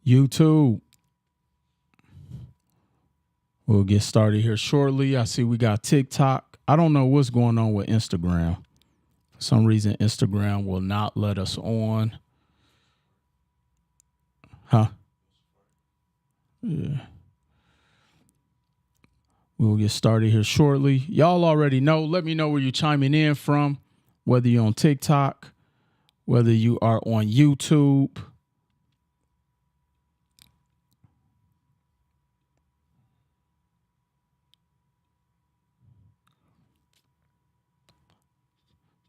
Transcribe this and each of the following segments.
YouTube. We'll get started here shortly. I see we got TikTok. I don't know what's going on with Instagram. For some reason, Instagram will not let us on. Huh? Yeah. We'll get started here shortly. Y'all already know. Let me know where you're chiming in from, whether you're on TikTok, whether you are on YouTube.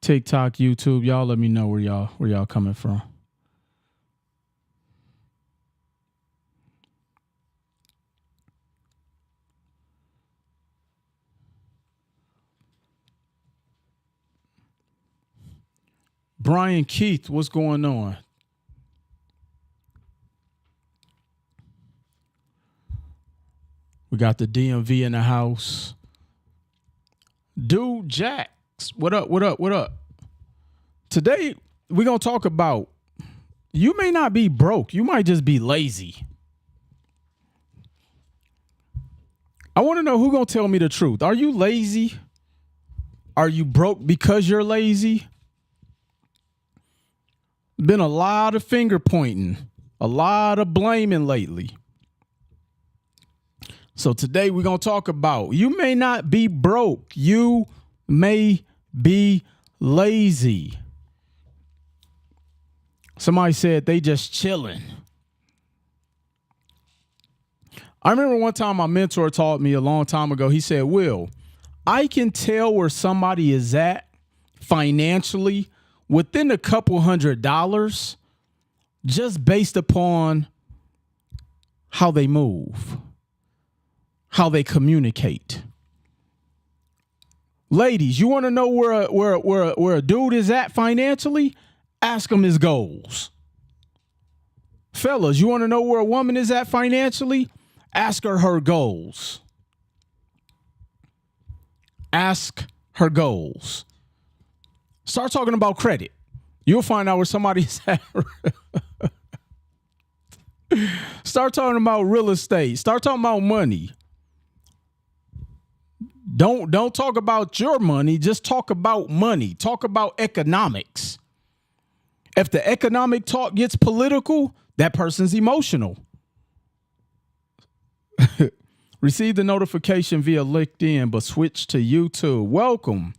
TikTok, YouTube, y'all let me know where y'all coming from. Brian Keith, what's going on? We got the DMV in the house. Dude Jax, what up, what up, what up? Today, we're going to talk about, you may not be broke. You might just be lazy. I want to know who's going to tell me the truth. Are you lazy? Are you broke because you're lazy? Been a lot of finger pointing, a lot of blaming lately. So today we're going to talk about, you may not be broke. You may be lazy. Somebody said they just chilling. I remember one time my mentor taught me a long time ago. He said, Will, I can tell where somebody is at financially within a couple $100 just based upon how they move, how they communicate. Ladies, you want to know where a dude is at financially? Ask him his goals. Fellas, you want to know where a woman is at financially? Ask her goals. Ask her goals. Start talking about credit. You'll find out where somebody's at. Start talking about real estate. Start talking about money. Don't talk about your money. Just talk about money. Talk about economics. If the economic talk gets political, that person's emotional. Receive the notification via LinkedIn, but switch to YouTube. Welcome.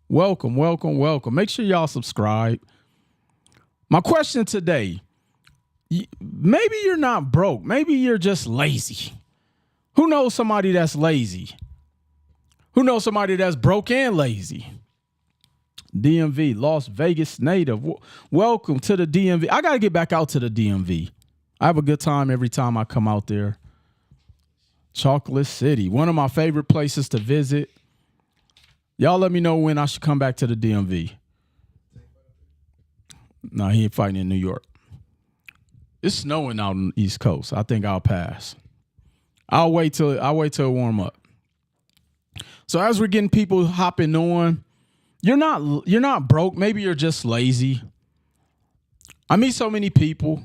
Welcome, welcome, welcome. Make sure y'all subscribe. My question today, maybe you're not broke. Maybe you're just lazy. Who knows somebody that's lazy? Who knows somebody that's broke and lazy? DMV, Las Vegas native. Welcome to the DMV. I got to get back out to the DMV. I have a good time every time I come out there. Chocolate City, one of my favorite places to visit. Y'all let me know when I should come back to the DMV. No, he ain't fighting in New York. It's snowing out on the East Coast. I think I'll pass. I'll wait till it warm up. So as we're getting people hopping on, you're not broke. Maybe you're just lazy. I meet so many people.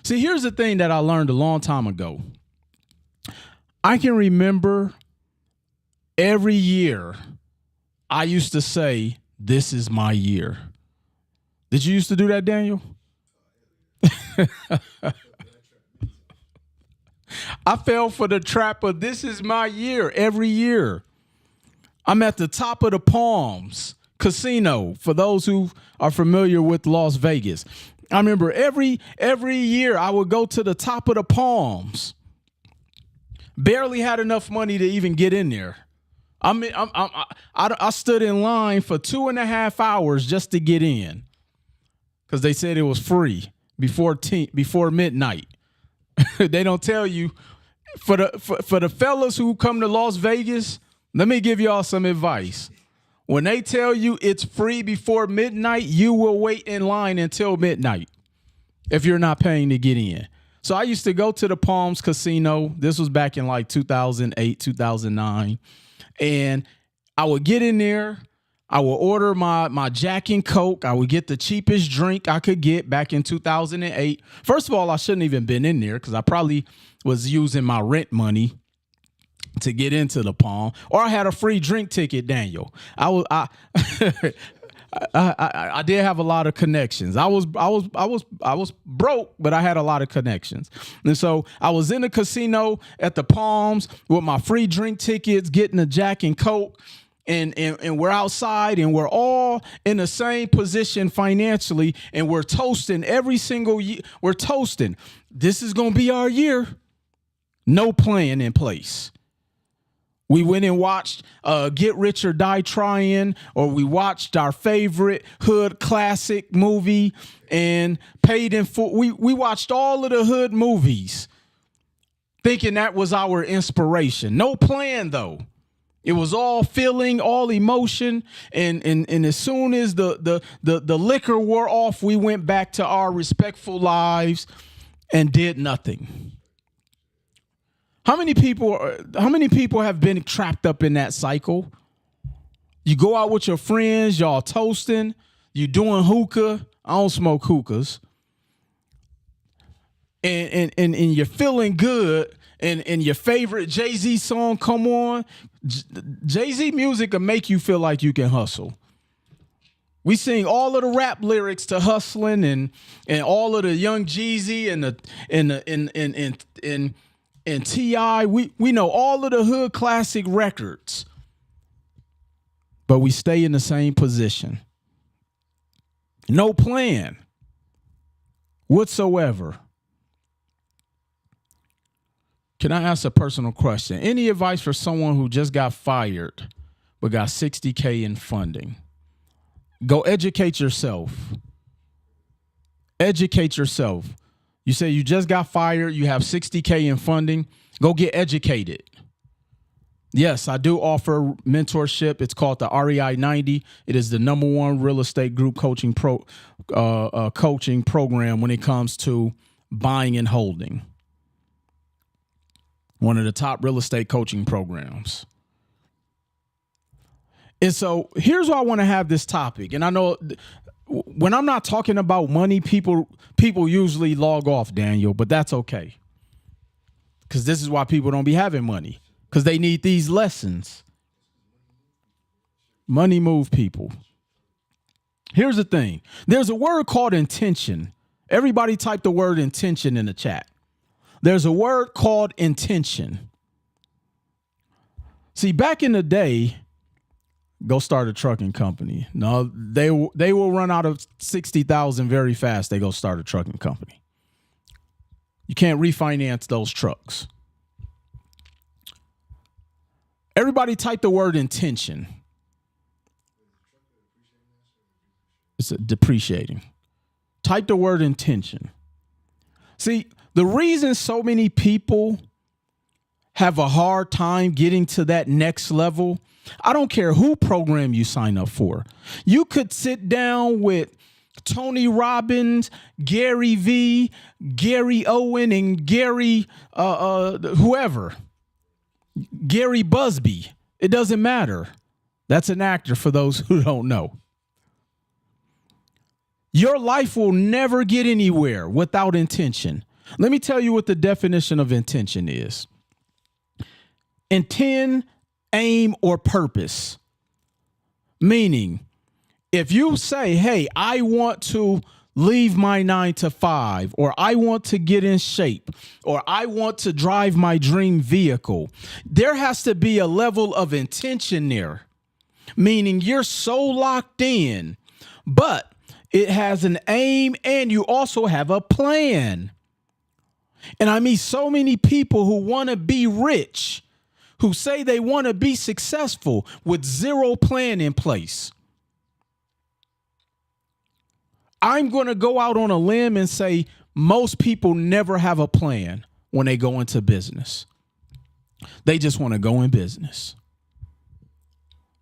See, here's the thing that I learned a long time ago. I can remember every year I used to say, this is my year. Did you used to do that, Daniel? I fell for the trap of this is my year every year. I'm at the top of the Palms Casino, for those who are familiar with Las Vegas. I remember every year I would go to the top of the Palms. Barely had enough money to even get in there. I stood in line for 2.5 hours just to get in because they said it was free before midnight. They don't tell you. For the fellas who come to Las Vegas, let me give y'all some advice. When they tell you it's free before midnight, you will wait in line until midnight if you're not paying to get in. So I used to go to the Palms Casino. This was back in like 2008, 2009. And I would get in there. I would order my Jack and Coke. I would get the cheapest drink I could get back in 2008. First of all, I shouldn't even been in there because I probably was using my rent money to get into the Palm, or I had a free drink ticket. Daniel, I I did have a lot of connections. I was broke, but I had a lot of connections. And so I was in the casino at the Palms with my free drink tickets, getting a Jack and Coke, and we're outside and we're all in the same position financially, and we're toasting every single year. We're toasting. This is going to be our year. No plan in place. We went and watched Get Rich or Die Trying, or we watched our favorite hood classic movie and paid in full. We watched all of the hood movies thinking that was our inspiration. No plan, though. It was all feeling, all emotion. And as soon as the liquor wore off, we went back to our respectful lives and did nothing. How many people have been trapped up in that cycle? You go out with your friends, y'all toasting, you doing hookah. I don't smoke hookahs. And you're feeling good, and your favorite Jay-Z song come on. Jay-Z music will make you feel like you can hustle. We sing all of the rap lyrics to hustling and all of the Young Jeezy and T.I. We know all of the hood classic records, but we stay in the same position. No plan whatsoever. Can I ask a personal question? Any advice for someone who just got fired but got $60K in funding? Go educate yourself. Educate yourself. You say you just got fired, you have $60K in funding, go get educated. Yes, I do offer mentorship. It's called the REI 90. It is the #1 real estate group coaching program when it comes to buying and holding. One of the top real estate coaching programs. And so here's why I want to have this topic. And I know when I'm not talking about money, people usually log off, Daniel, but that's okay. Because this is why people don't be having money, because they need these lessons. Money move people. Here's the thing. There's a word called intention. Everybody type the word intention in the chat. There's a word called intention. See, back in the day, go start a trucking company. No, they will run out of 60,000 very fast. They go start a trucking company. You can't refinance those trucks. Everybody type the word intention. It's depreciating. Type the word intention. See, the reason so many people have a hard time getting to that next level, I don't care who program you sign up for. You could sit down with Tony Robbins, Gary V, Gary Owen, and Gary whoever. Gary Busby. It doesn't matter. That's an actor for those who don't know. Your life will never get anywhere without intention. Let me tell you what the definition of intention is. Intend, aim, or purpose. Meaning, if you say, hey, I want to leave my 9-to-5, or I want to get in shape, or I want to drive my dream vehicle, there has to be a level of intention there. Meaning you're so locked in, but it has an aim and you also have a plan. And I meet so many people who want to be rich, who say they want to be successful with zero plan in place. I'm going to go out on a limb and say most people never have a plan when they go into business. They just want to go in business.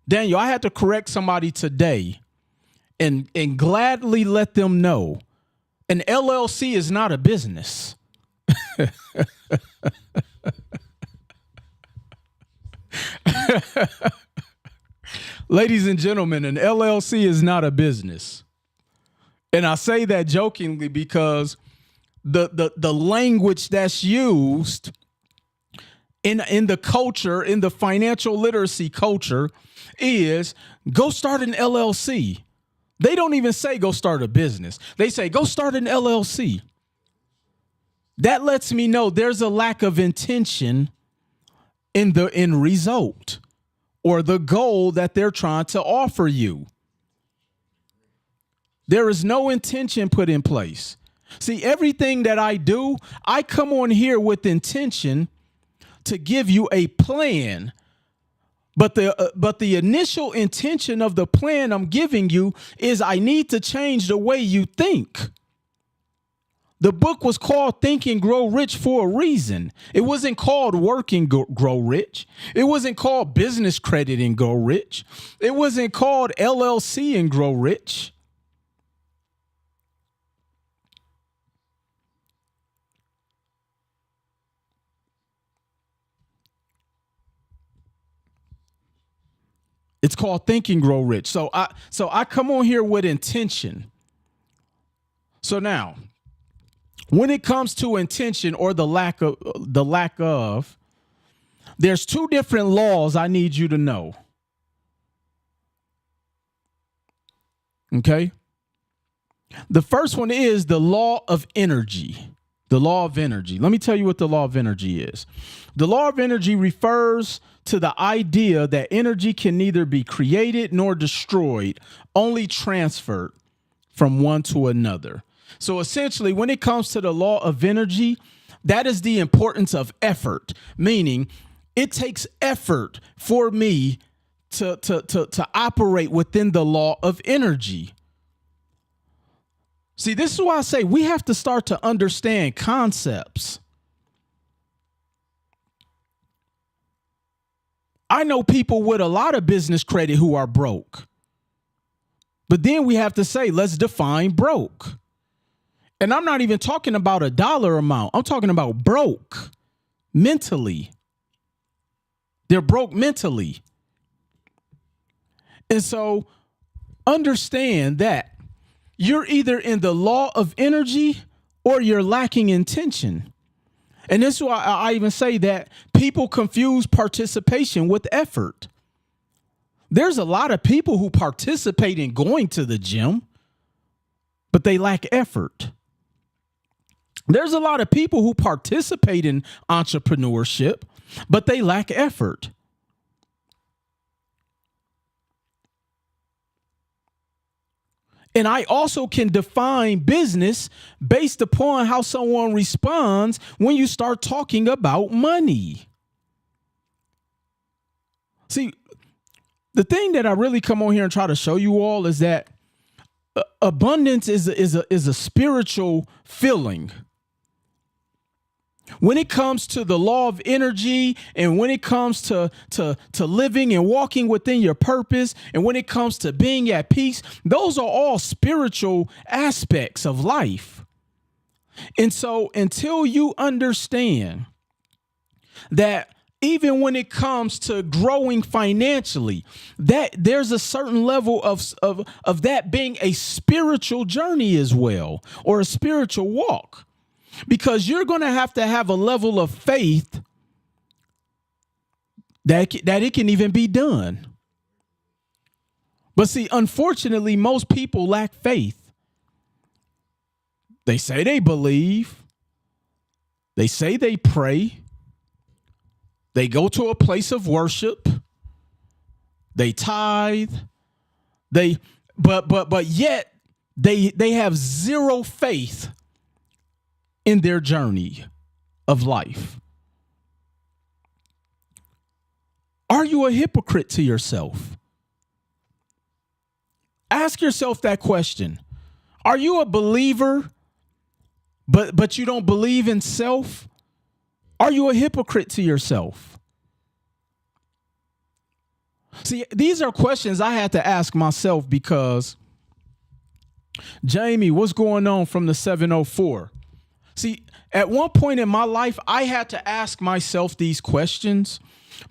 Daniel, I had to correct somebody today and gladly let them know an LLC is not a business. Ladies and gentlemen, an LLC is not a business. And I say that jokingly because the language that's used in the culture, in the financial literacy culture, is go start an LLC. They don't even say go start a business. They say go start an LLC. That lets me know there's a lack of intention in the end result or the goal that they're trying to offer you. There is no intention put in place. See, everything that I do, I come on here with intention to give you a plan. But the initial intention of the plan I'm giving you is I need to change the way you think. The book was called Think and Grow Rich for a reason. It wasn't called Work and Grow Rich. It wasn't called Business Credit and Grow Rich. It wasn't called LLC and Grow Rich. It's called Think and Grow Rich. So I come on here with intention. So now, when it comes to intention or the lack of, there's two different laws I need you to know. Okay? The first one is the law of energy. The law of energy. Let me tell you what the law of energy is. The law of energy refers to the idea that energy can neither be created nor destroyed, only transferred from one to another. So essentially, when it comes to the law of energy, that is the importance of effort, meaning it takes effort for me to operate within the law of energy. See, this is why I say we have to start to understand concepts. I know people with a lot of business credit who are broke. But then we have to say, let's define broke. And I'm not even talking about a dollar amount. I'm talking about broke mentally. They're broke mentally. And so understand that you're either in the law of energy or you're lacking intention. And this is why I even say that people confuse participation with effort. There's a lot of people who participate in going to the gym, but they lack effort. There's a lot of people who participate in entrepreneurship, but they lack effort. And I also can define business based upon how someone responds when you start talking about money. See, the thing that I really come on here and try to show you all is that abundance is a spiritual feeling. When it comes to the law of energy, and when it comes to living and walking within your purpose, and when it comes to being at peace, those are all spiritual aspects of life. And so until you understand that even when it comes to growing financially, that there's a certain level of that being a spiritual journey as well, or a spiritual walk. Because you're going to have a level of faith that it can even be done. But see, unfortunately, most people lack faith. They say they believe. They say they pray. They go to a place of worship. They tithe. But yet they have zero faith in their journey of life. Are you a hypocrite to yourself? Ask yourself that question. Are you a believer, but you don't believe in self? Are you a hypocrite to yourself? See, these are questions I had to ask myself because, Jamie, what's going on from the 704? See, at one point in my life, I had to ask myself these questions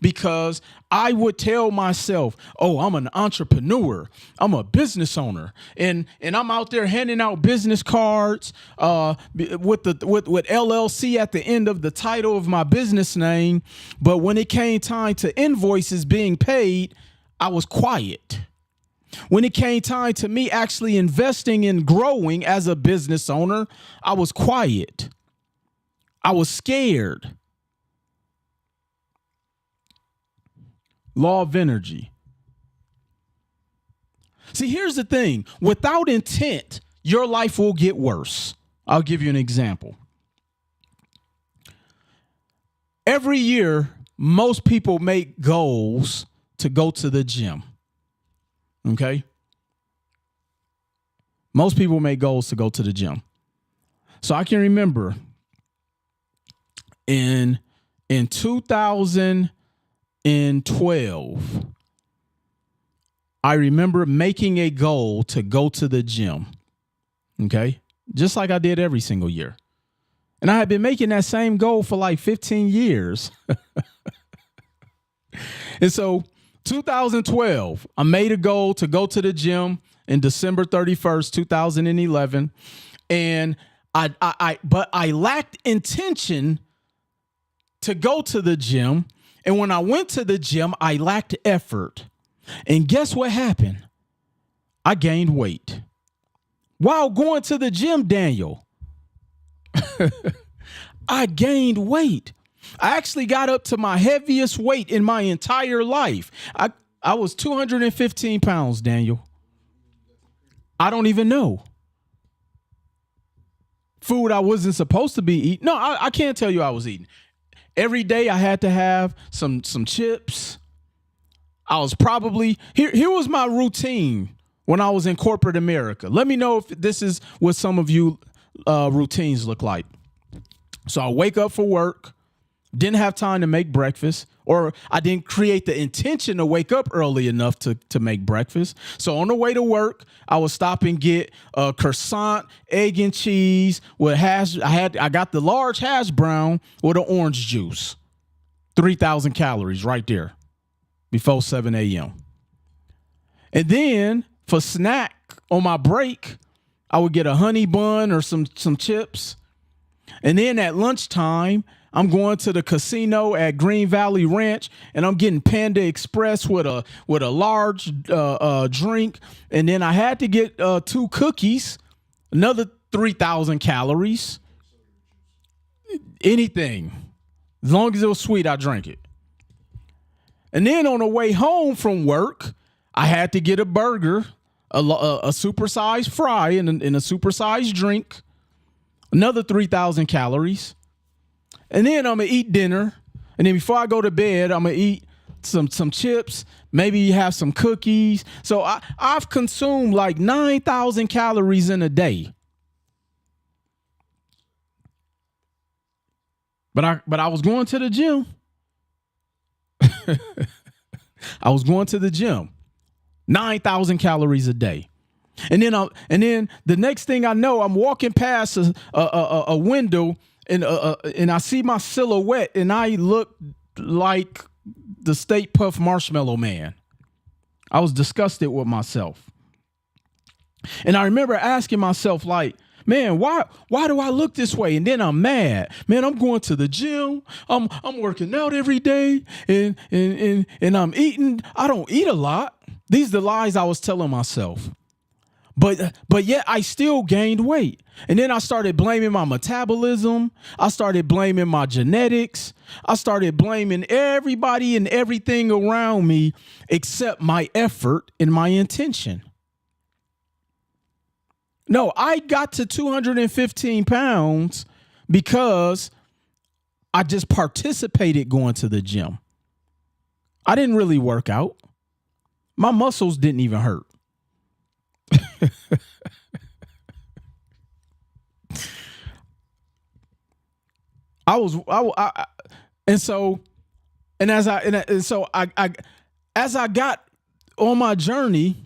because I would tell myself, "Oh, I'm an entrepreneur. I'm a business owner, and I'm out there handing out business cards with LLC at the end of the title of my business name." But when it came time to invoices being paid, I was quiet. When it came time to me actually investing and growing as a business owner, I was quiet. I was scared. Law of energy. See, here's the thing. Without intent, your life will get worse. I'll give you an example. Every year, most people make goals to go to the gym. Okay? Most people make goals to go to the gym. So I can remember in 2012, I remember making a goal to go to the gym. Okay? Just like I did every single year. And I had been making that same goal for like 15 years. And so 2012, I made a goal to go to the gym in December 31st, 2011. And but I lacked intention to go to the gym. And when I went to the gym, I lacked effort. And guess what happened? I gained weight. While going to the gym, Daniel, I gained weight. I actually got up to my heaviest weight in my entire life. I was 215 pounds, Daniel. I don't even know. Food I wasn't supposed to be eating. No, I can't tell you I was eating. Every day I had to have some chips. I was probably, here was my routine when I was in corporate America. Let me know if this is what some of you routines look like. So I wake up for work. Didn't have time to make breakfast, or I didn't create the intention to wake up early enough to make breakfast. So on the way to work, I would stop and get a croissant, egg and cheese with hash. I got the large hash brown with an orange juice. 3,000 calories right there before 7 a.m. And then for snack on my break, I would get a honey bun or some chips. And then at lunchtime, I'm going to the casino at Green Valley Ranch, and I'm getting Panda Express with a large drink. And then I had to get 2 cookies, another 3,000 calories. Anything. As long as it was sweet, I drank it. And then on the way home from work, I had to get a burger, a supersized fry, and a supersized drink, another 3,000 calories. And then I'm going to eat dinner. And then before I go to bed, I'm going to eat some chips, maybe have some cookies. So I've consumed like 9,000 calories in a day. But I was going to the gym. I was going to the gym. 9,000 calories a day. And then the next thing I know, I'm walking past a window and I see my silhouette, and I look like the Stay Puft Marshmallow Man. I was disgusted with myself. And I remember asking myself, like, man, why do I look this way? And then I'm mad. Man, I'm going to the gym. I'm working out every day, and I'm eating. I don't eat a lot. These are the lies I was telling myself. But yet I still gained weight. And then I started blaming my metabolism. I started blaming my genetics. I started blaming everybody and everything around me except my effort and my intention. No, I got to 215 pounds because I just participated going to the gym. I didn't really work out. My muscles didn't even hurt. As I got on my journey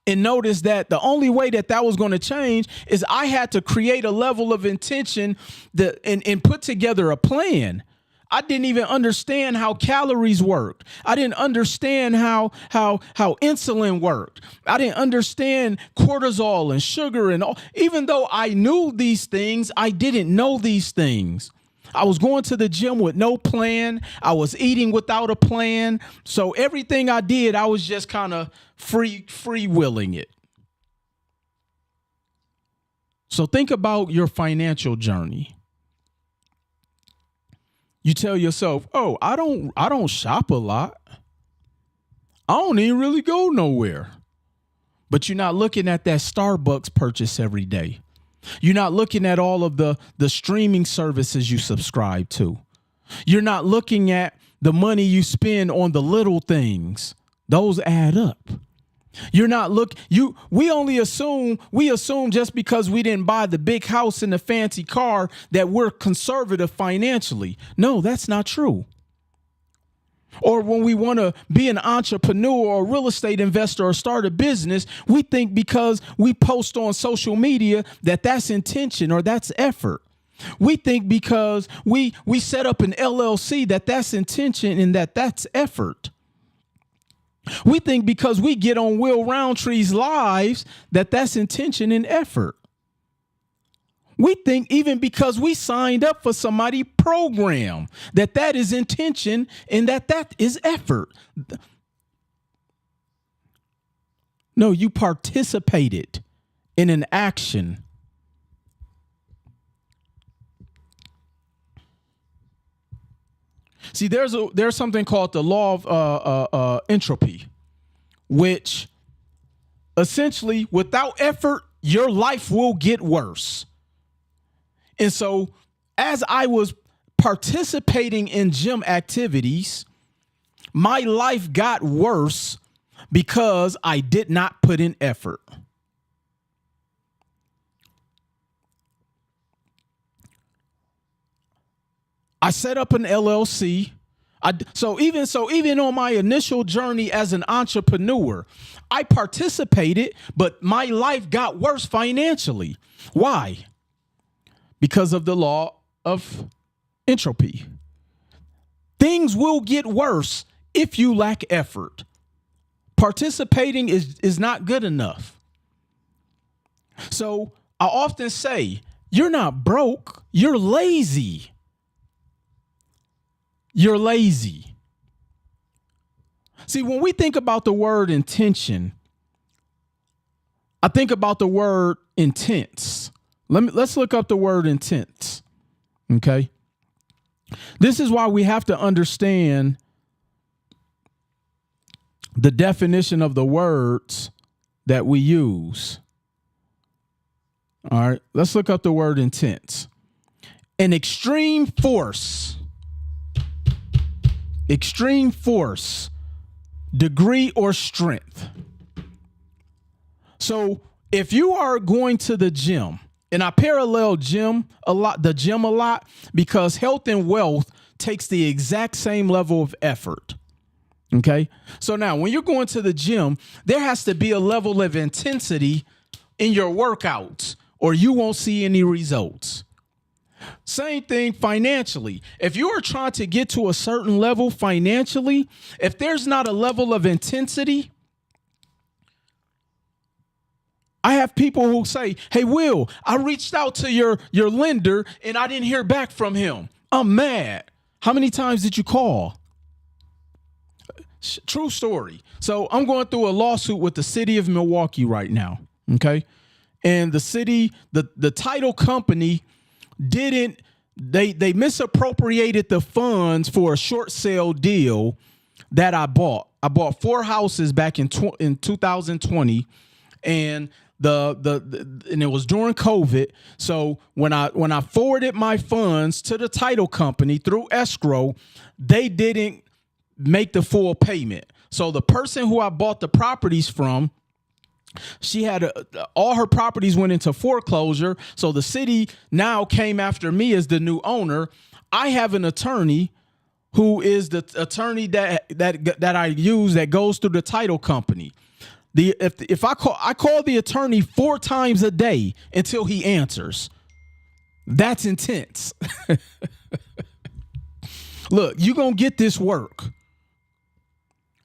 and noticed that the only way that was going to change is I had to create a level of intention and put together a plan. I didn't even understand how calories worked. I didn't understand how insulin worked. I didn't understand cortisol and sugar and all. Even though I knew these things, I didn't know these things. I was going to the gym with no plan. I was eating without a plan. So everything I did, I was just kind of free willing it. So think about your financial journey. You tell yourself, "Oh, I don't shop a lot. I don't even really go nowhere." But you're not looking at that Starbucks purchase every day. You're not looking at all of the streaming services you subscribe to. You're not looking at the money you spend on the little things. Those add up. You're not we assume just because we didn't buy the big house and the fancy car that we're conservative financially. No, that's not true. Or when we want to be an entrepreneur or a real estate investor or start a business, we think because we post on social media that that's intention or that's effort. We think because we set up an LLC that that's intention and that that's effort. We think because we get on Will Roundtree's lives that that's intention and effort. We think even because we signed up for somebody's program that that is intention and that is effort. No, you participated in an action. See, there's something called the law of entropy, which essentially without effort, your life will get worse. And so as I was participating in gym activities, my life got worse because I did not put in effort. I set up an LLC. So even on my initial journey as an entrepreneur, I participated, but my life got worse financially. Why? Because of the law of entropy. Things will get worse if you lack effort. Participating is not good enough. So I often say, you're not broke, you're lazy. You're lazy. See, when we think about the word intention, I think about the word intense. Let's look up the word intense. Okay. This is why we have to understand the definition of the words that we use. All right. Let's look up the word intense. An extreme force, degree, or strength. So if you are going to the gym, and I parallel the gym a lot, because health and wealth takes the exact same level of effort. Okay. So now when you're going to the gym, there has to be a level of intensity in your workouts or you won't see any results. Same thing financially. If you are trying to get to a certain level financially, if there's not a level of intensity, I have people who say, "Hey, Will, I reached out to your lender and I didn't hear back from him. I'm mad." How many times did you call? True story. So I'm going through a lawsuit with the city of Milwaukee right now. Okay. And the city, the title company they misappropriated the funds for a short sale deal that I bought. I bought 4 houses back in 2020, and and it was during COVID. So when I forwarded my funds to the title company through escrow, they didn't make the full payment. So the person who I bought the properties from, she had all her properties went into foreclosure. So the city now came after me as the new owner. I have an attorney who is the attorney that I use that goes through the title company. If I call the attorney 4 times a day until he answers. That's intense. Look, you gonna get this work.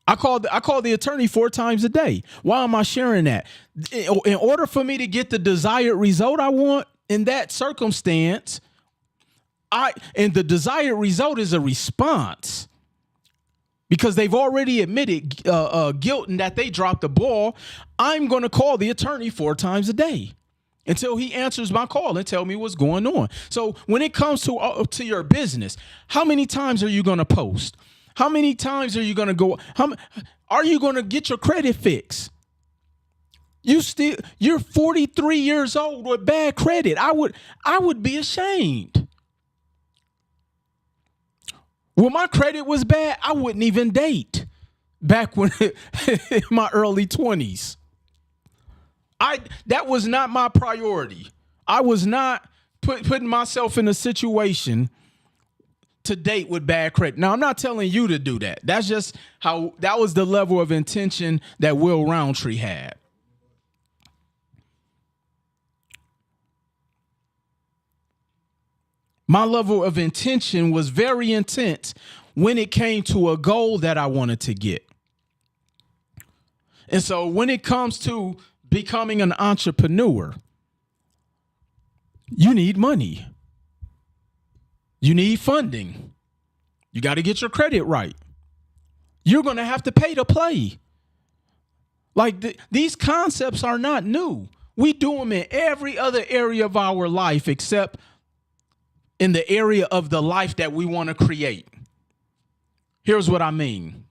I call the attorney 4 times a day. Why am I sharing that? In order for me to get the desired result I want in that circumstance, and the desired result is a response because they've already admitted guilt and that they dropped the ball. I'm going to call the attorney 4 times a day until he answers my call and tell me what's going on. So when it comes to your business, how many times are you going to post? How many times are you going to go? Are you going to get your credit fixed? You're 43 years old with bad credit. I would be ashamed. When my credit was bad, I wouldn't even date back when in my early 20s. That was not my priority. I was not putting myself in a situation to date with bad credit. Now, I'm not telling you to do that. That's just that was the level of intention that Will Roundtree had. My level of intention was very intense when it came to a goal that I wanted to get. And so when it comes to becoming an entrepreneur, you need money. You need funding. You got to get your credit right. You're going to have to pay to play. Like these concepts are not new. We do them in every other area of our life except in the area of the life that we want to create. Here's what I mean.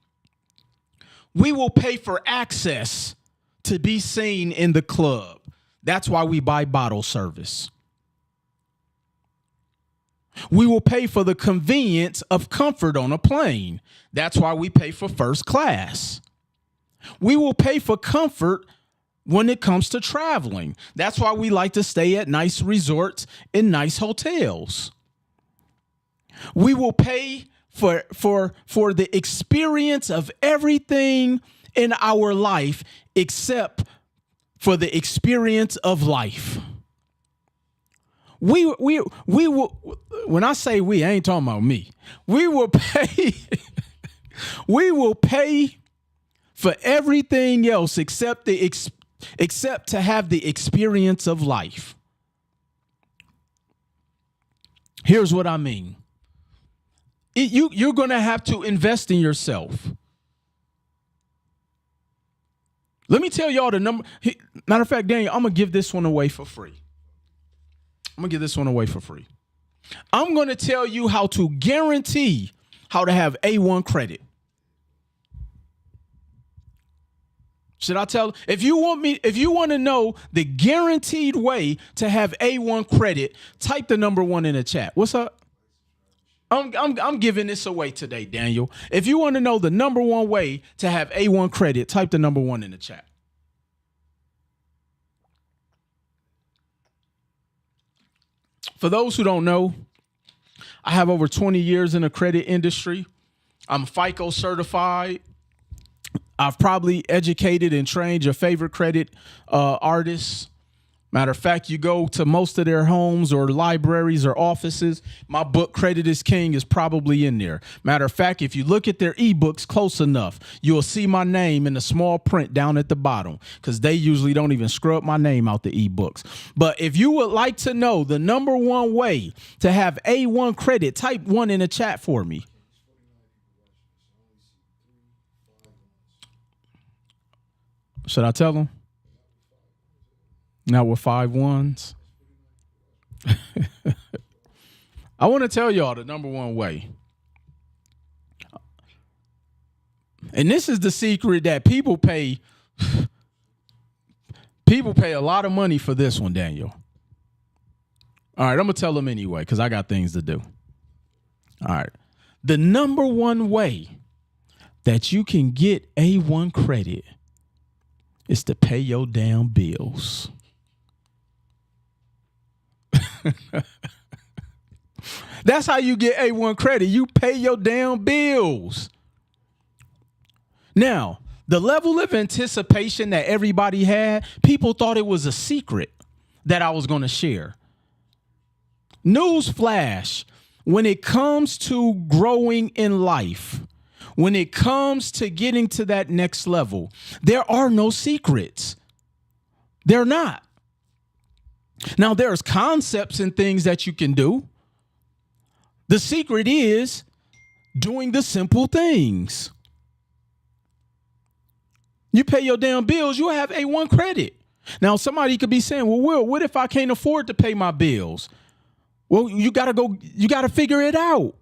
We will pay for access to be seen in the club. That's why we buy bottle service. We will pay for the convenience of comfort on a plane. That's why we pay for first class. We will pay for comfort when it comes to traveling. That's why we like to stay at nice resorts and nice hotels. We will pay for the experience of everything in our life except for the experience of life. We will, when I say we, I ain't talking about me. We will pay for everything else except to have the experience of life. Here's what I mean. You're going to have to invest in yourself. Let me tell y'all the number. Matter of fact, Daniel, I'm going to give this one away for free. I'm going to tell you how to guarantee how to have A1 credit. Should I tell? If you want to know the guaranteed way to have A1 credit, type the number 1 in the chat. What's up? I'm giving this away today, Daniel. If you want to know the number 1 way to have A1 credit, type the number 1 in the chat. For those who don't know, I have over 20 years in the credit industry. I'm FICO certified. I've probably educated and trained your favorite credit artists. Matter of fact, you go to most of their homes or libraries or offices, my book, Credit is King, is probably in there. Matter of fact, if you look at their ebooks close enough, you'll see my name in the small print down at the bottom because they usually don't even scrub my name out the ebooks. But if you would like to know the number 1 way to have A1 credit, type 1 in the chat for me. Should I tell them? Now with 5 ones. I want to tell y'all the number 1 way. And this is the secret that people pay a lot of money for this one, Daniel. All right, I'm going to tell them anyway because I got things to do. All right. The number 1 way that you can get A1 credit is to pay your damn bills. That's how you get A1 credit. You pay your damn bills. Now, the level of anticipation that everybody had, people thought it was a secret that I was going to share. News flash. when it comes to growing in life, when it comes to getting to that next level, there are no secrets. They're not. Now, there's concepts and things that you can do. The secret is doing the simple things. You pay your damn bills, you have A1 credit. Now, somebody could be saying, well, Will, what if I can't afford to pay my bills? Well, you got to figure it out.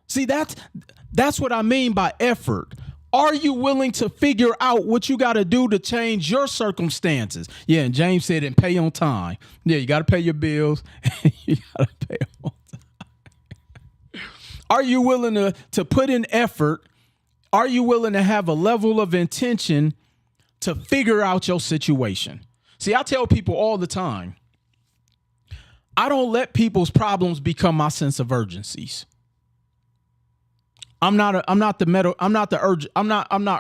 See, that's what I mean by effort. Are you willing to figure out what you got to do to change your circumstances? Yeah, and James said, and pay on time. Yeah, you got to pay your bills. You got to pay on time. Are you willing to put in effort? Are you willing to have a level of intention to figure out your situation? See, I tell people all the time, I don't let people's problems become my sense of urgencies. I'm not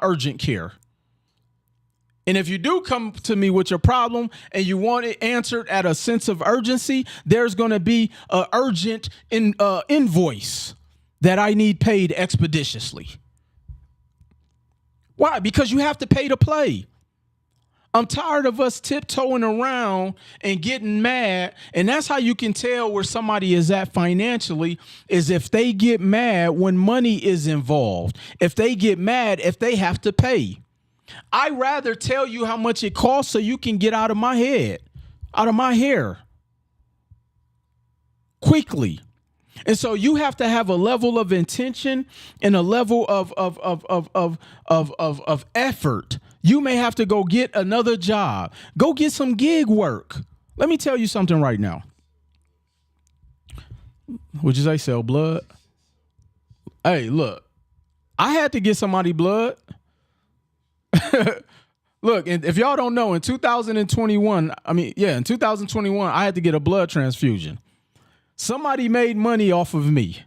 urgent care. And if you do come to me with your problem and you want it answered at a sense of urgency, there's going to be an urgent invoice that I need paid expeditiously. Why? Because you have to pay to play. I'm tired of us tiptoeing around and getting mad. And that's how you can tell where somebody is at financially, is if they get mad when money is involved. If they get mad, if they have to pay. I'd rather tell you how much it costs so you can get out of my head, out of my hair quickly. And so you have to have a level of intention and a level of effort. You may have to go get another job. Go get some gig work. Let me tell you something right now. Would you say sell blood? Hey, look, I had to get somebody blood. Look, and if y'all don't know, in 2021, in 2021, I had to get a blood transfusion. Somebody made money off of me.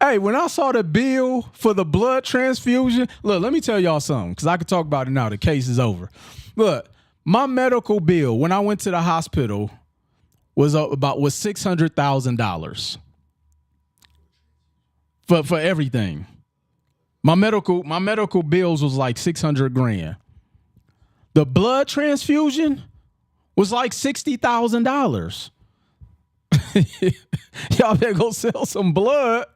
Hey, when I saw the bill for the blood transfusion, look, let me tell y'all something, because I could talk about it now. The case is over. Look, my medical bill when I went to the hospital was $600,000 for everything. My medical bills was like $600,000. The blood transfusion was like $60,000. Y'all better go sell some blood.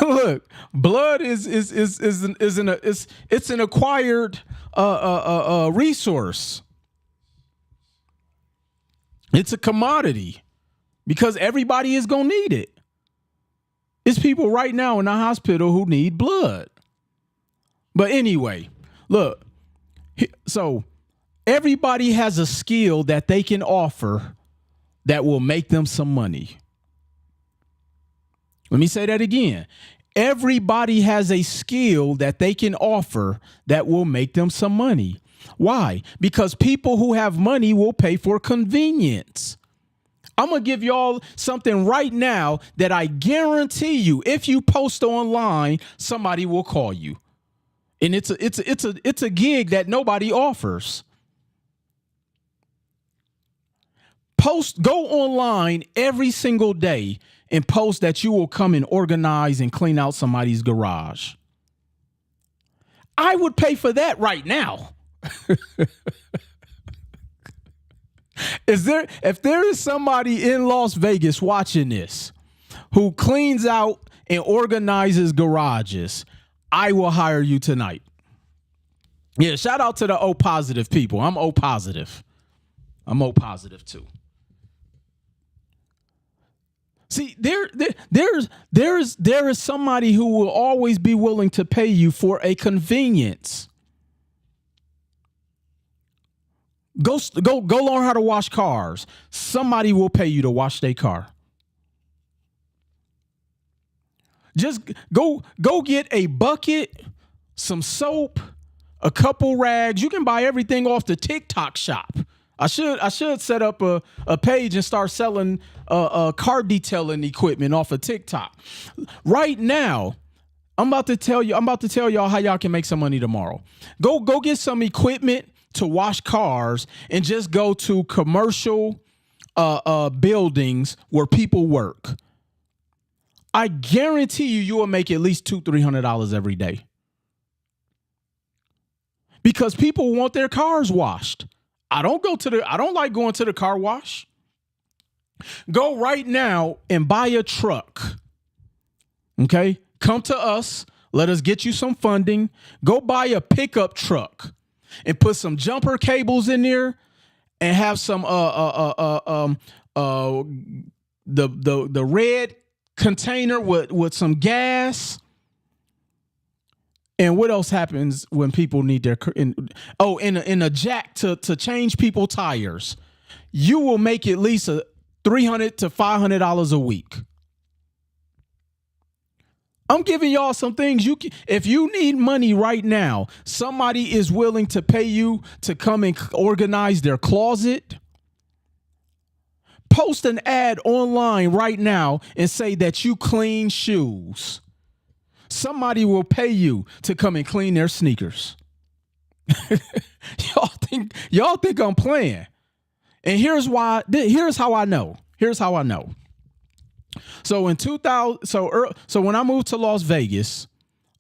Look, blood is an acquired resource. It's a commodity because everybody is gonna need it. It's people right now in the hospital who need blood. But anyway, look, so everybody has a skill that they can offer that will make them some money. Let me say that again. Everybody has a skill that they can offer that will make them some money. Why? Because people who have money will pay for convenience. I'm going to give y'all something right now that I guarantee you, if you post online, somebody will call you. And it's a gig that nobody offers. Go online every single day and post that you will come and organize and clean out somebody's garage. I would pay for that right now. If there is somebody in Las Vegas watching this who cleans out and organizes garages, I will hire you tonight. Yeah, shout out to the O positive people. I'm O positive. I'm O positive too. See, there is somebody who will always be willing to pay you for a convenience. Go learn how to wash cars. Somebody will pay you to wash their car. Just go get a bucket, some soap, a couple rags. You can buy everything off the TikTok shop. I should set up a page and start selling car detailing equipment off of TikTok. Right now, I'm about to tell y'all how y'all can make some money tomorrow. Go get some equipment to wash cars and just go to commercial buildings where people work, I guarantee you will make at least $200-300 every day. Because people want their cars washed. I don't like going to the car wash. Go right now and buy a truck. Okay? Come to us. Let us get you some funding. Go buy a pickup truck and put some jumper cables in there and have some the red container with some gas. And what else happens when people need their in a jack to change people tires? You will make at least $300 to $500 a week. I'm giving y'all some things you can, if you need money right now, somebody is willing to pay you to come and organize their closet. Post an ad online right now and say that you clean shoes. Somebody will pay you to come and clean their sneakers. Y'all think I'm playing. And here's how I know. So in 2000, so when I moved to Las Vegas,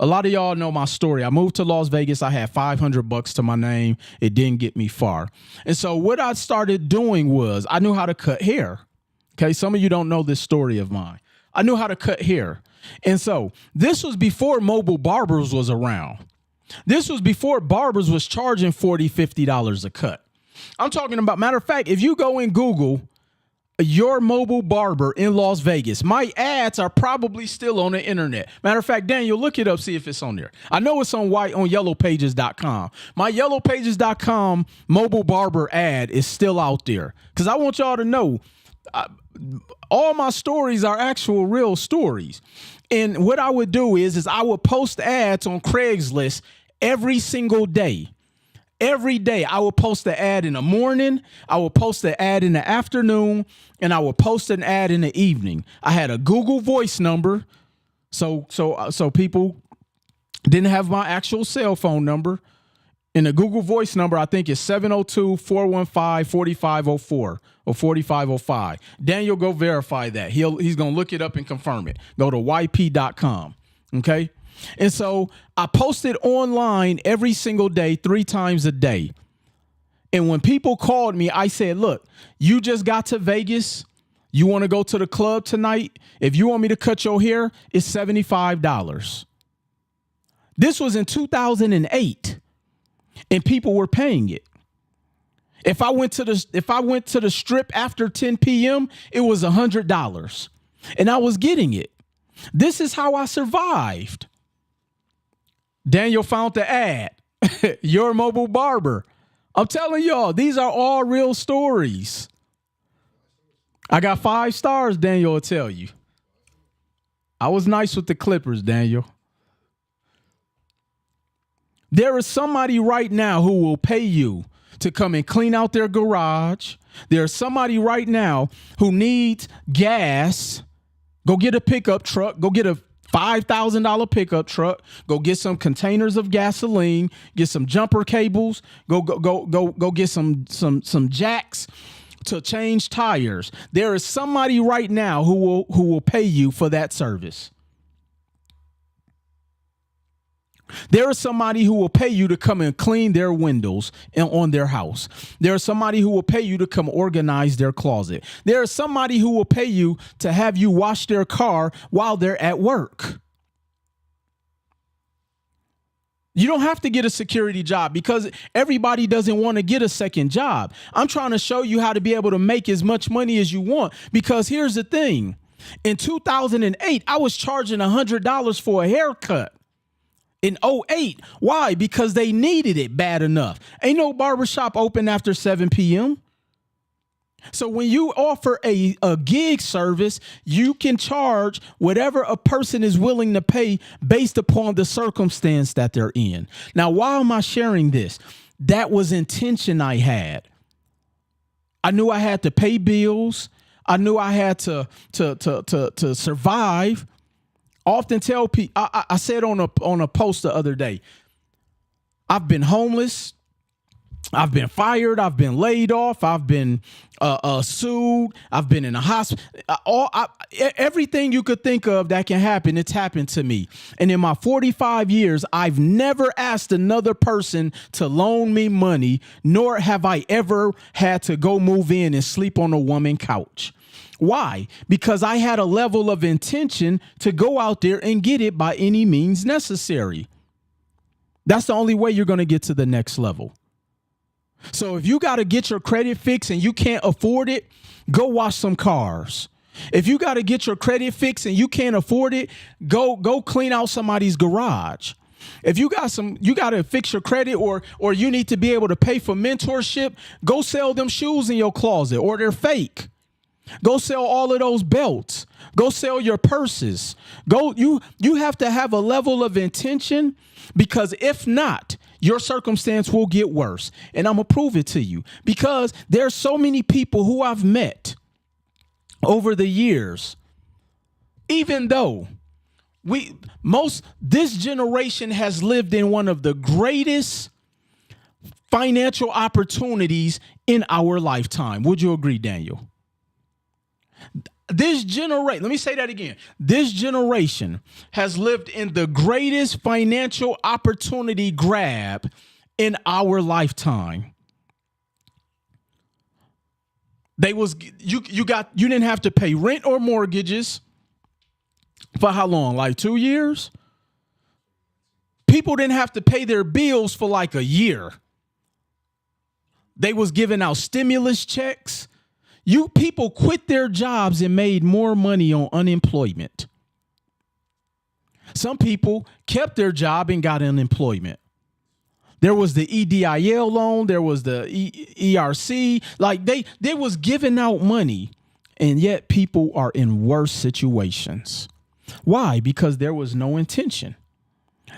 a lot of y'all know my story. I moved to Las Vegas. I had $500 to my name. It didn't get me far. And so what I started doing was I knew how to cut hair. Okay. Some of you don't know this story of mine. I knew how to cut hair. And so this was before mobile barbers was around. This was before barbers was charging $40, $50 a cut. I'm talking about, matter of fact, if you go and Google your mobile barber in Las Vegas, my ads are probably still on the internet. Matter of fact, Daniel, look it up, see if it's on there. I know it's on yellowpages.com. My yellowpages.com mobile barber ad is still out there because I want y'all to know all my stories are actual real stories. And what I would do is I would post ads on Craigslist every single day. Every day I would post an ad in the morning, I would post an ad in the afternoon, and I would post an ad in the evening. I had a Google Voice number, so people didn't have my actual cell phone number. And the Google Voice number, I think, is 702-415-4504 or 4505. Daniel, go verify that. He's going to look it up and confirm it. Go to yp.com. Okay. And so I posted online every single day, 3 times a day. And when people called me, I said, look, you just got to Vegas. You want to go to the club tonight? If you want me to cut your hair, it's $75. This was in 2008 and people were paying it. If I went to the strip after 10 p.m., it was $100 and I was getting it. This is how I survived. Daniel found the ad. Your mobile barber. I'm telling y'all, these are all real stories. I got 5 stars, Daniel will tell you. I was nice with the Clippers, Daniel. There is somebody right now who will pay you to come and clean out their garage. There's somebody right now who needs gas. Go get a pickup truck. Go get a $5,000 pickup truck. Go get some containers of gasoline. Get some jumper cables. Go get some jacks to change tires. There is somebody right now who will pay you for that service. There is somebody who will pay you to come and clean their windows on their house. There is somebody who will pay you to come organize their closet. There is somebody who will pay you to have you wash their car while they're at work. You don't have to get a security job because everybody doesn't want to get a second job. I'm trying to show you how to be able to make as much money as you want, because here's the thing. In 2008, I was charging $100 for a haircut. In 2008. Why? Because they needed it bad enough. Ain't no barbershop open after 7 p.m. So when you offer a gig service, you can charge whatever a person is willing to pay based upon the circumstance that they're in. Now, why am I sharing this? That was intention I had. I knew I had to pay bills. I knew I had to survive. Often tell people, I said on a post the other day, I've been homeless. I've been fired. I've been laid off. I've been sued. I've been in a hospital. Everything you could think of that can happen, it's happened to me. And in my 45 years, I've never asked another person to loan me money, nor have I ever had to go move in and sleep on a woman's couch. Why? Because I had a level of intention to go out there and get it by any means necessary. That's the only way you're going to get to the next level. So if you got to get your credit fixed and you can't afford it, go wash some cars. If you got to get your credit fixed and you can't afford it, go clean out somebody's garage. If you got to fix your credit or you need to be able to pay for mentorship, go sell them shoes in your closet or they're fake. Go sell all of those belts. Go sell your purses. You have to have a level of intention, because if not, your circumstance will get worse. And I'm going to prove it to you, because there's so many people who I've met over the years, even though this generation has lived in one of the greatest financial opportunities in our lifetime. Would you agree, Daniel? This generation, let me say that again. This generation has lived in the greatest financial opportunity grab in our lifetime. You didn't have to pay rent or mortgages for how long? Like 2 years? People didn't have to pay their bills for like a year. They was giving out stimulus checks. You people quit their jobs and made more money on unemployment. Some people kept their job and got unemployment. There was the EDIL loan. There was the ERC. Like they was giving out money, and yet people are in worse situations. Why? Because there was no intention.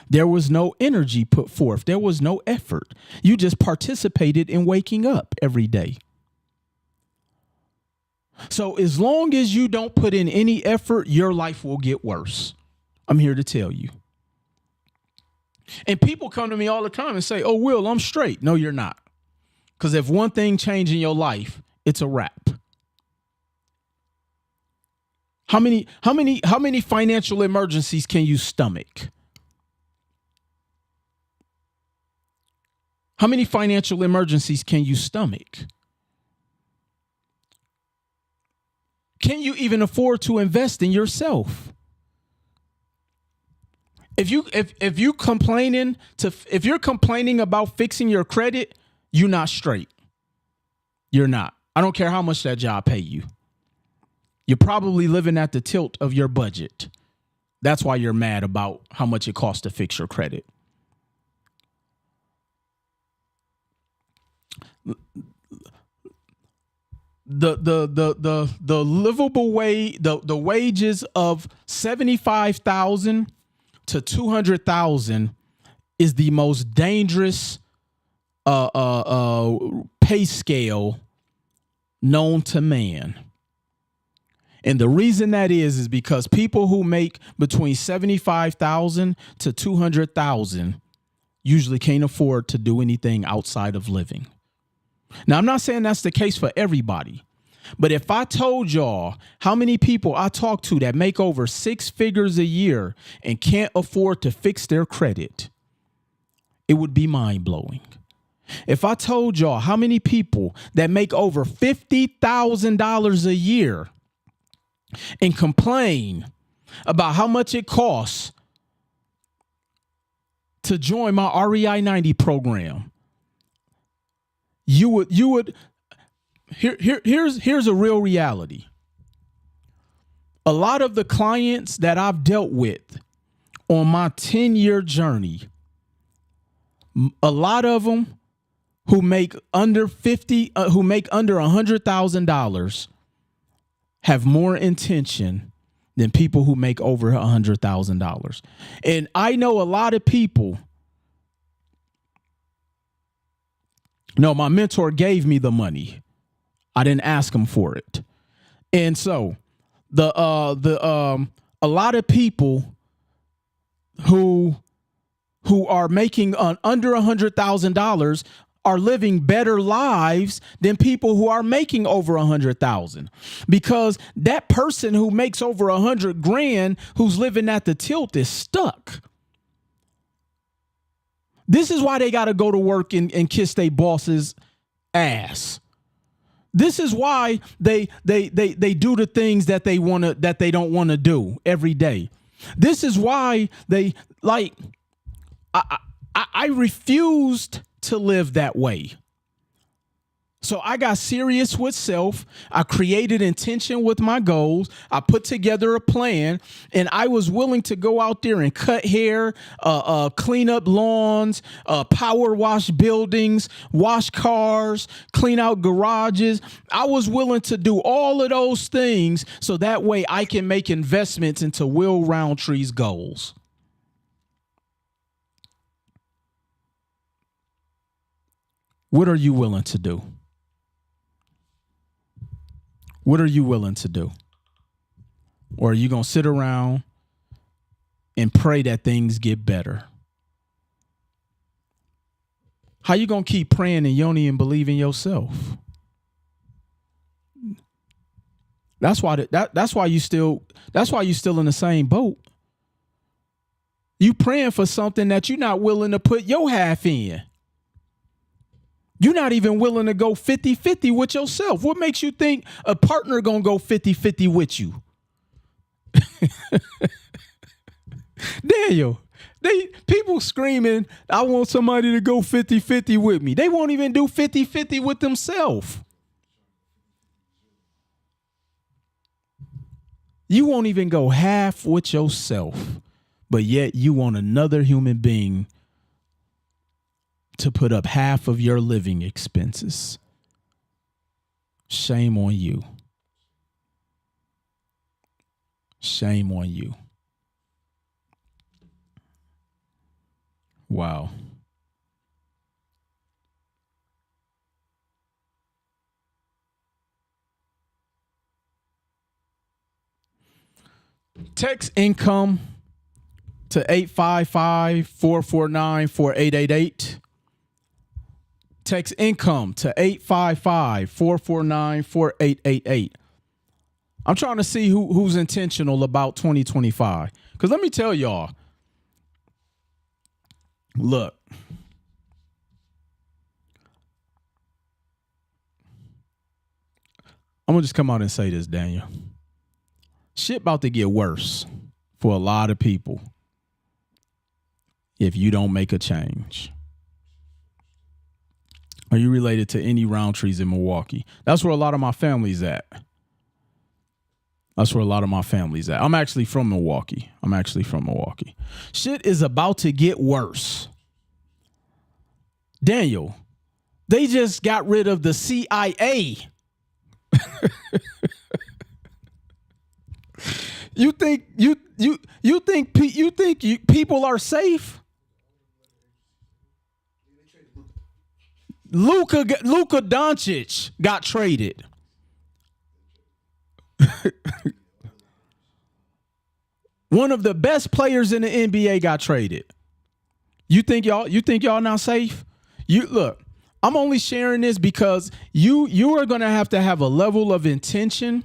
There was no energy put forth. There was no effort. You just participated in waking up every day. So as long as you don't put in any effort, your life will get worse. I'm here to tell you. And people come to me all the time and say, "Oh, Will, I'm straight." No, you're not. Because if one thing changed in your life, it's a wrap. How many financial emergencies can you stomach? How many financial emergencies can you stomach? Can you even afford to invest in yourself? If you're complaining about fixing your credit, you're not straight. You're not. I don't care how much that job pay you. You're probably living at the tilt of your budget. That's why you're mad about how much it costs to fix your credit. The livable wage, the wages of 75,000 to 200,000 is the most dangerous pay scale known to man. And the reason that is because people who make between 75,000 to 200,000 usually can't afford to do anything outside of living. Now, I'm not saying that's the case for everybody, but if I told y'all how many people I talk to that make over 6 figures a year and can't afford to fix their credit, it would be mind blowing. If I told y'all how many people that make over $50,000 a year and complain about how much it costs to join my REI 90 program, here's a real reality. A lot of the clients that I've dealt with on my 10-year journey, a lot of them who make under $100,000 have more intention than people who make over $100,000. And I know a lot of people. No, my mentor gave me the money. I didn't ask him for it. And so a lot of people who are making under $100,000 are living better lives than people who are making over 100,000, because that person who makes over 100 grand who's living at the tilt is stuck. This is why they got to go to work and kiss their boss's ass. This is why they do the things that they don't want to do every day. This is why they like. I refused to live that way. So I got serious with self. I created intention with my goals. I put together a plan, and I was willing to go out there and cut hair, clean up lawns, power wash buildings, wash cars, clean out garages. I was willing to do all of those things so that way I can make investments into Will Roundtree's goals. What are you willing to do? What are you willing to do? Or are you going to sit around and pray that things get better? How you going to keep praying and you don't even believe in yourself? That's why you still in the same boat. You praying for something that you're not willing to put your half in. You're not even willing to go 50-50 with yourself. What makes you think a partner going to go 50-50 with you? Daniel, people screaming, I want somebody to go 50-50 with me. They won't even do 50-50 with themselves. You won't even go half with yourself, but yet you want another human being to put up half of your living expenses. Shame on you. Shame on you. Wow. Text income to 855-449-4888. Text income to 855-449-4888. I'm trying to see who's intentional about 2025. Because let me tell y'all, look, I'm going to just come out and say this, Daniel. Shit about to get worse for a lot of people if you don't make a change. Are you related to any Roundtrees in Milwaukee? That's where a lot of my family's at. I'm actually from Milwaukee. Shit is about to get worse. Daniel, they just got rid of the CIA. You think people are safe? Luka Doncic got traded. One of the best players in the NBA got traded. You think y'all not safe? You look, I'm only sharing this because you are going to have a level of intention,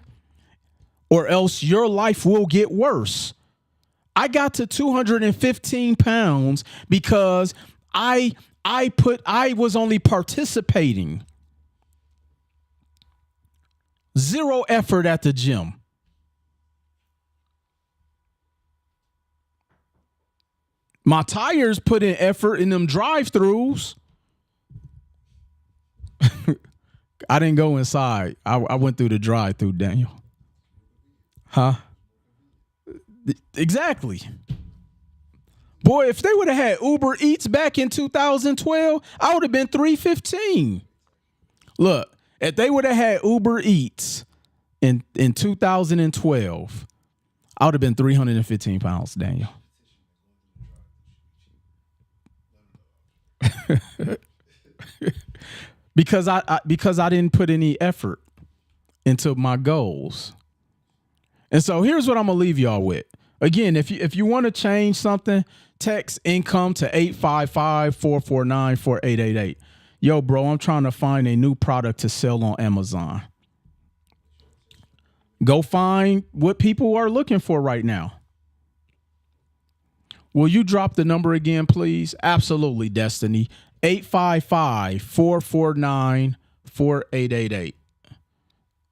or else your life will get worse. I got to 215 pounds because I was only participating. Zero effort at the gym. My tires put in effort in them drive-thrus. I didn't go inside. I went through the drive-thru, Daniel. Huh? Exactly. Boy, if they would have had Uber Eats back in 2012, I would have been 315. Look, if they would have had Uber Eats in 2012, I would have been 315 pounds, Daniel. because I didn't put any effort into my goals. And so here's what I'm gonna leave y'all with. Again, if you want to change something, text income to 855-449-4888. Yo, bro, I'm trying to find a new product to sell on Amazon. Go find what people are looking for right now. Will you drop the number again, please? Absolutely, Destiny. 855-449-4888.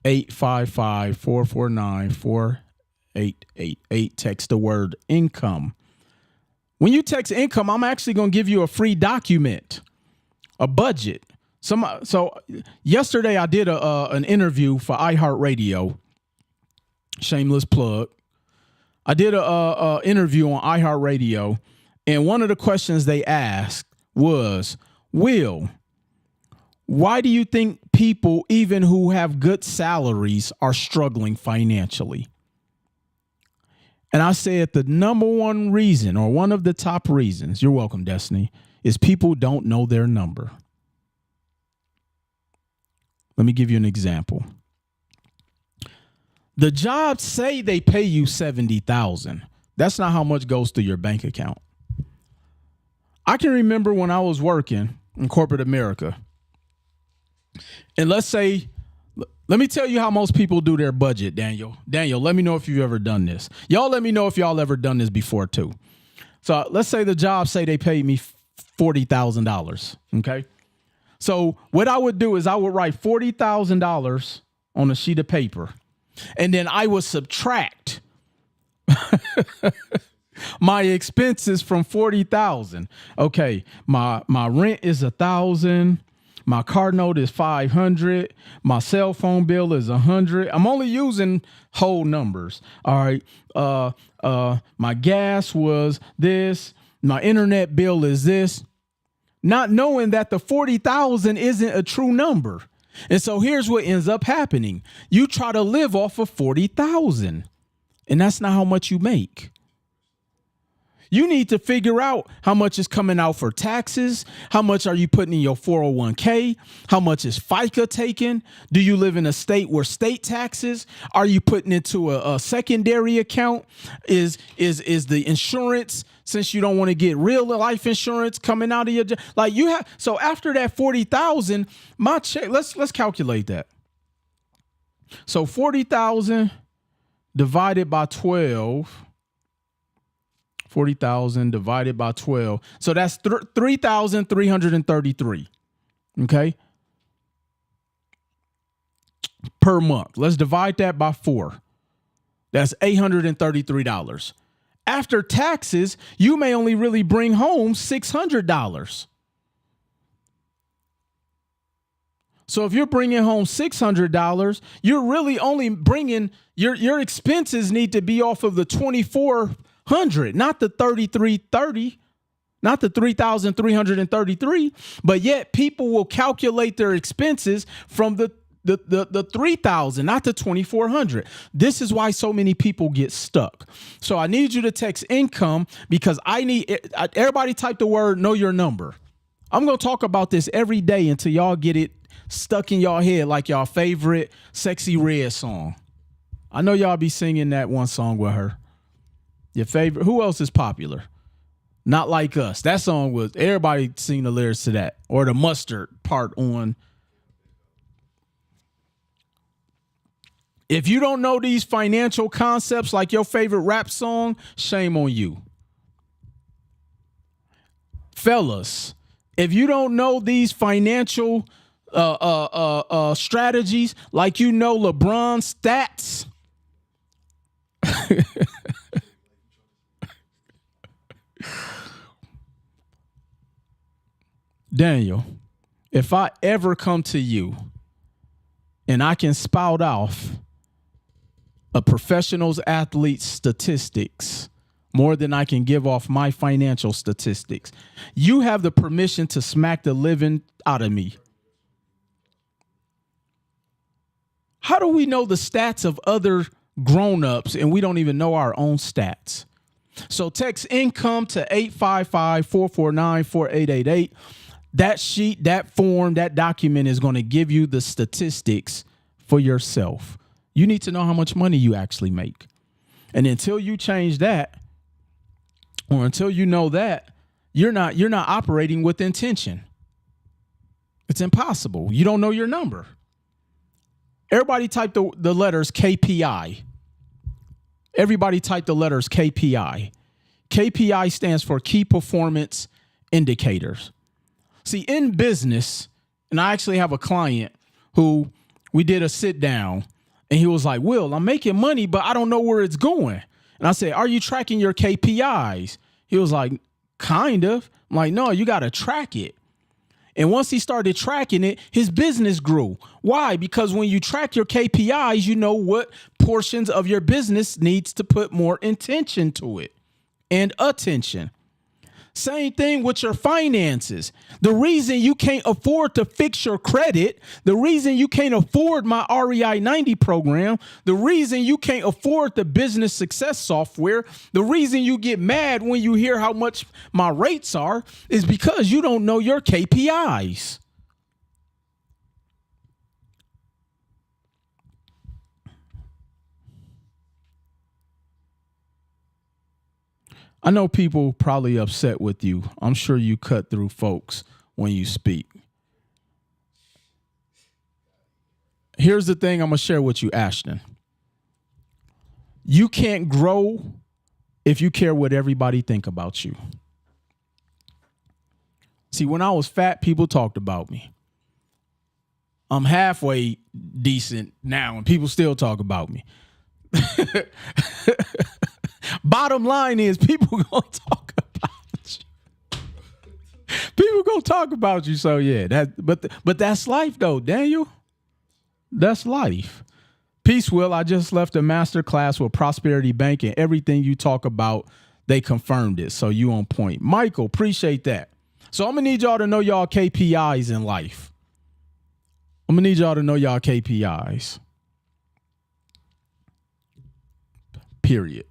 855-449-4888. Text the word income. When you text income, I'm actually going to give you a free document, a budget. So yesterday I did an interview for iHeartRadio. Shameless plug. I did a interview on iHeartRadio, and one of the questions they asked was, Will, why do you think people, even who have good salaries, are struggling financially? And I said the number one reason, or one of the top reasons, you're welcome, Destiny, is people don't know their number. Let me give you an example. The jobs say they pay you $70,000. That's not how much goes through your bank account. I can remember when I was working in corporate America. And let me tell you how most people do their budget, Daniel. Daniel, let me know if you've ever done this. Y'all let me know if y'all ever done this before too. So let's say the job say they paid me $40,000. Okay. So what I would do is I would write $40,000 on a sheet of paper. And then I would subtract my expenses from 40,000. Okay, my rent is 1,000. My car note is 500. My cell phone bill is 100. I'm only using whole numbers. All right. My gas was this. My internet bill is this. Not knowing that the 40,000 isn't a true number. And so here's what ends up happening. You try to live off of 40,000, and that's not how much you make. You need to figure out how much is coming out for taxes. How much are you putting in your 401k? How much is FICA taking? Do you live in a state where state taxes? Are you putting into a secondary account? Is the insurance, since you don't want to get real life insurance coming out of your, like you have. So after that 40,000, my check, let's calculate that. So 40,000 divided by 12. 40,000 divided by 12. So that's 3,333. Okay. Per month. Let's divide that by 4. That's $833. After taxes, you may only really bring home $600. So if you're bringing home $600, you're really only bringing your expenses need to be off of the 2,400, not the 3,330, not the 3,333. But yet people will calculate their expenses from the 3,000, not the 2,400. This is why so many people get stuck. So I need you to text income because I need everybody type the word know your number. I'm going to talk about this every day until y'all get it stuck in y'all head like y'all favorite Sexy Red song. I know y'all be singing that one song with her. Your favorite. Who else is popular? Not Like Us. That song was, everybody sing the lyrics to that, or the mustard part on. If you don't know these financial concepts like your favorite rap song, shame on you. Fellas, if you don't know these financial strategies like you know LeBron's stats, Daniel, if I ever come to you and I can spout off a professional's athlete's statistics more than I can give off my financial statistics, you have the permission to smack the living out of me. How do we know the stats of other grown-ups and we don't even know our own stats? So text income to 855-449-4888. That sheet, that form, that document is going to give you the statistics for yourself. You need to know how much money you actually make. And until you change that, or until you know that, you're not operating with intention. It's impossible. You don't know your number. Everybody type the letters KPI. Everybody type the letters KPI. KPI stands for key performance indicators. See, in business, and I actually have a client who we did a sit down, and he was like, Will, I'm making money, but I don't know where it's going. And I said, are you tracking your KPIs? He was like, kind of. I'm like, no, you got to track it. And once he started tracking it, his business grew. Why? Because when you track your KPIs, you know what portions of your business needs to put more intention to it and attention. Same thing with your finances. The reason you can't afford to fix your credit, the reason you can't afford my REI 90 program, the reason you can't afford the business success software, the reason you get mad when you hear how much my rates are is because you don't know your KPIs. I know people probably upset with you. I'm sure you cut through folks when you speak. Here's the thing I'm going to share with you, Ashton. You can't grow if you care what everybody think about you. See, when I was fat, people talked about me. I'm halfway decent now, and people still talk about me. Bottom line is people gonna talk about you. People gonna talk about you. So yeah, but that's life though, Daniel. That's life. Peace, Will. I just left a master class with Prosperity Bank, and everything you talk about, they confirmed it. So you on point. Michael, appreciate that. So I'm gonna need y'all to know y'all KPIs in life. I'm gonna need y'all to know y'all KPIs. Period.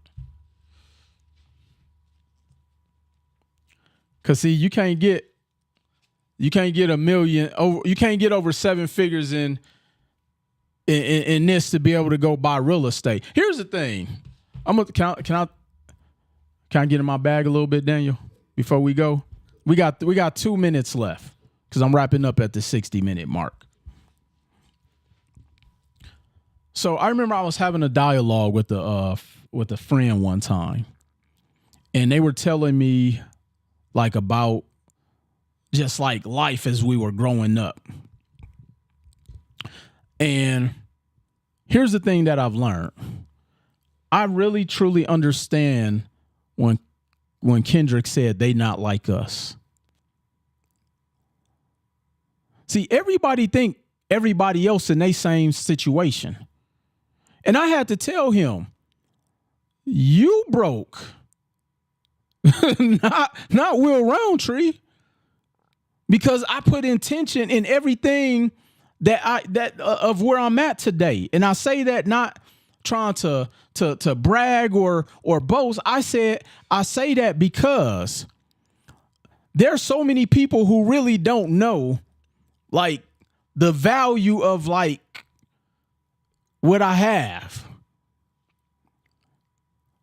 Cause see, you can't get a million over. You can't get over seven figures in this to be able to go buy real estate. Here's the thing. Can I get in my bag a little bit, Daniel, before we go? We got 2 minutes left because I'm wrapping up at the 60-minute mark. So I remember I was having a dialogue with a friend one time, and they were telling me like about just like life as we were growing up. And here's the thing that I've learned. I really truly understand when Kendrick said they not like us. See, everybody think everybody else in their same situation. And I had to tell him, you broke. not Will Roundtree. Because I put intention in everything of where I'm at today. And I say that not trying to brag or boast. I say that because there's so many people who really don't know like the value of like what I have.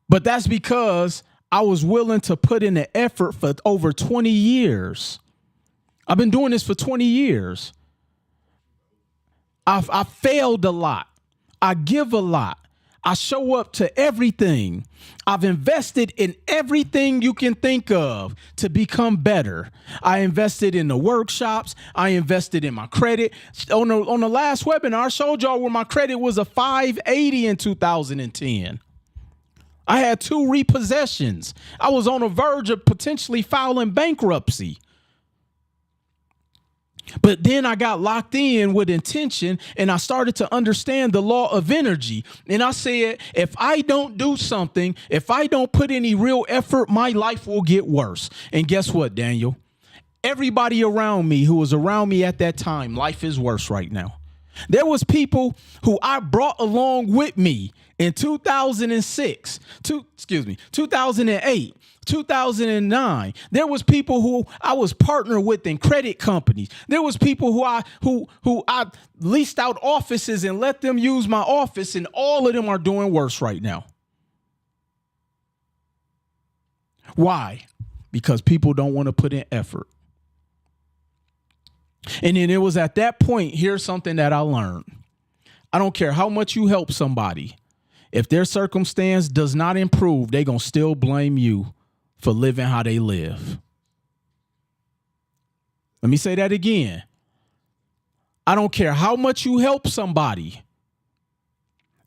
But that's because I was willing to put in the effort for over 20 years. I've been doing this for 20 years. I failed a lot. I give a lot. I show up to everything. I've invested in everything you can think of to become better. I invested in the workshops. I invested in my credit. On the last webinar, I showed y'all where my credit was a 580 in 2010. I had 2 repossessions. I was on the verge of potentially filing bankruptcy. But then I got locked in with intention and I started to understand the law of energy. And I said, if I don't do something, if I don't put any real effort, my life will get worse. And guess what, Daniel? Everybody around me who was around me at that time, life is worse right now. There was people who I brought along with me in 2006, 2008, 2009. There was people who I was partnered with in credit companies. There was people who I leased out offices and let them use my office, and all of them are doing worse right now. Why? Because people don't want to put in effort. And then it was at that point, here's something that I learned. I don't care how much you help somebody. If their circumstance does not improve, they're going to still blame you for living how they live. Let me say that again. I don't care how much you help somebody.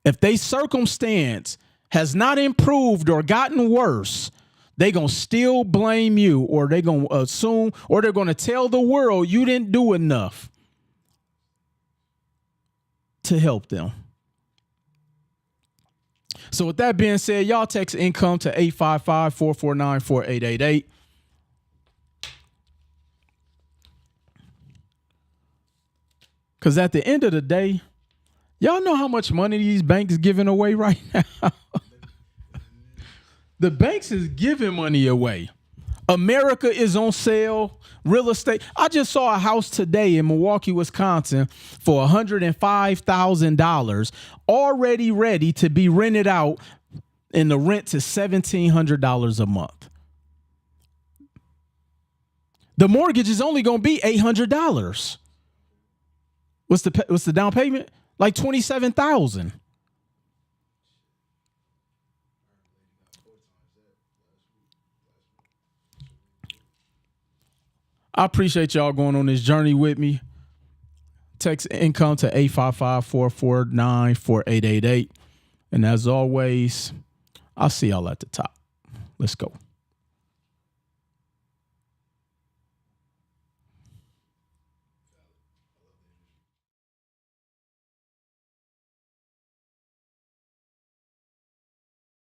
If their circumstance has not improved or gotten worse, they're going to still blame you, or they're going to assume, or they're going to tell the world you didn't do enough to help them. So with that being said, y'all text income to 855-449-4888. Because at the end of the day, y'all know how much money these banks giving away right now? The banks is giving money away. America is on sale. Real estate. I just saw a house today in Milwaukee, Wisconsin for $105,000 already ready to be rented out, and the rent is $1,700 a month. The mortgage is only going to be $800. What's the down payment? Like $27,000. I appreciate y'all going on this journey with me. Text income to 855-449-4888. And as always, I'll see y'all at the top. Let's go.